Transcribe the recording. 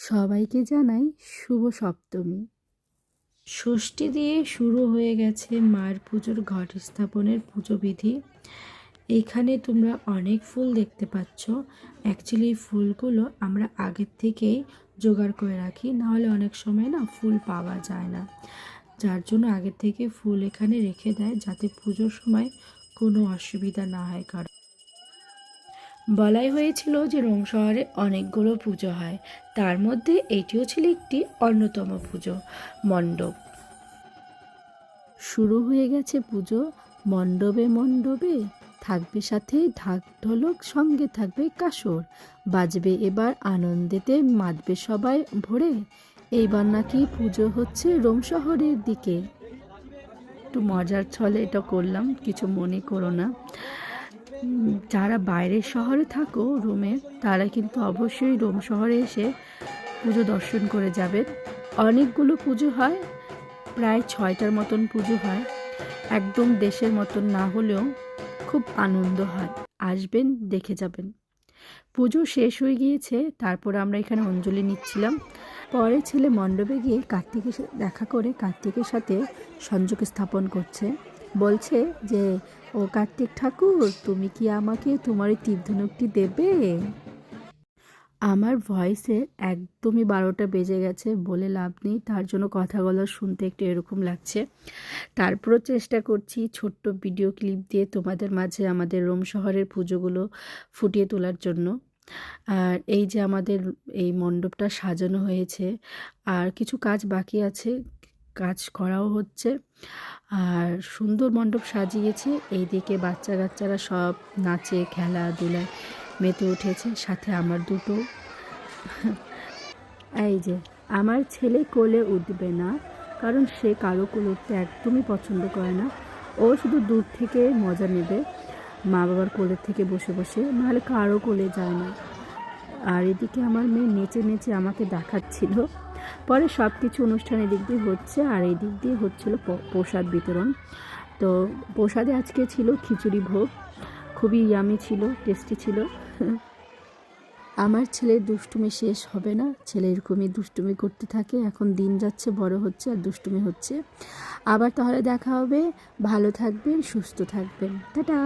সবাইকে জানাই শুভ সপ্তমী। ষষ্ঠী দিয়ে শুরু হয়ে গেছে মায়ের পুজোর ঘট স্থাপনের পুজো বিধি। এইখানে তোমরা অনেক ফুল দেখতে পাচ্ছ। অ্যাকচুয়ালি এই ফুলগুলো আমরা আগের থেকেই জোগাড় করে রাখি, নাহলে অনেক সময় না ফুল পাওয়া যায় না, যার জন্য আগের থেকে ফুল এখানে রেখে দেয় যাতে পুজোর সময় কোনো অসুবিধা না হয় কারণ বলাই হয়েছিল যে রোম শহরে অনেকগুলো পুজো হয়, তার মধ্যে এটিও ছিল একটি অন্যতম পুজো মণ্ডপ। শুরু হয়ে গেছে পুজো। মণ্ডপে মণ্ডপে থাকবে সাথে ঢাক ঢোলক, সঙ্গে থাকবে কাসর, বাজবে এবার আনন্দেতে মাতবে সবাই ভরে। এইবার নাকি পুজো হচ্ছে রোম শহরের দিকে। একটু মজার ছলে এটা করলাম, কিছু মনে করো না। যারা বাইরের শহরে থাকো রোমের, তারা কিন্তু অবশ্যই রোম শহরে এসে পুজো দর্শন করে যাবেন। অনেকগুলো পুজো হয়, প্রায় 6টার মতন পুজো হয়। একদম দেশের মতন না হলেও খুব আনন্দ হয়, আসবেন দেখে যাবেন। পুজো শেষ হয়ে গিয়েছে, তারপর আমরা এখানে অঞ্জলি নিচ্ছিলাম। পরে ছেলে মণ্ডপে গিয়ে কার্তিকের দেখা করে কার্তিকের সাথে সংযোগ স্থাপন করছে। বলছে যে, ও কার্তিক ঠাকুর, তুমি কি আমাকে তোমার ওই তীর্ধনুকটি দেবে? আমার ভয়েসে একদমই 12টা বেজে গেছে, বলে লাভ নেই, তার জন্য কথাগুলো শুনতে একটু এরকম লাগছে। তারপরও চেষ্টা করছি ছোট্ট ভিডিও ক্লিপ দিয়ে তোমাদের মাঝে আমাদের রোম শহরের পুজোগুলো ফুটিয়ে তোলার জন্য। আর এই যে আমাদের এই মণ্ডপটা সাজানো হয়েছে, আর কিছু কাজ বাকি আছে, কাজ করাও হচ্ছে। আর সুন্দর মণ্ডপ সাজিয়েছে, এইদিকে বাচ্চা কাচ্চারা সব নাচে খেলাধুলায় মেতে উঠেছে, সাথে আমার দুটো। এই যে আমার ছেলে কোলে উঠবে না, কারণ সে কারো কোলে উঠতে একদমই পছন্দ করে না। ও শুধু দূর থেকে মজা নেবে মা বাবার কোলের থেকে বসে বসে, নাহলে কারো কোলে যায় না। আর এদিকে আমার মেয়ে নেচে নেচে আমাকে দেখাচ্ছিল। পরে সব কিছু অনুষ্ঠান এদিক দিয়ে হচ্ছে, আর এই দিক দিয়ে হচ্ছিল প্রসাদ বিতরণ। তো প্রসাদে আজকে ছিল খিচুড়ি ভোগ, খুবই ইয়ামি ছিল, টেস্টি ছিল। আমার ছেলের দুষ্টুমি শেষ হবে না, ছেলে এরকমই দুষ্টুমি করতে থাকে। এখন দিন যাচ্ছে, বড় হচ্ছে, আর দুষ্টুমি হচ্ছে। আবার তাহলে দেখা হবে। ভালো থাকবেন, সুস্থ থাকবেন, টাটা।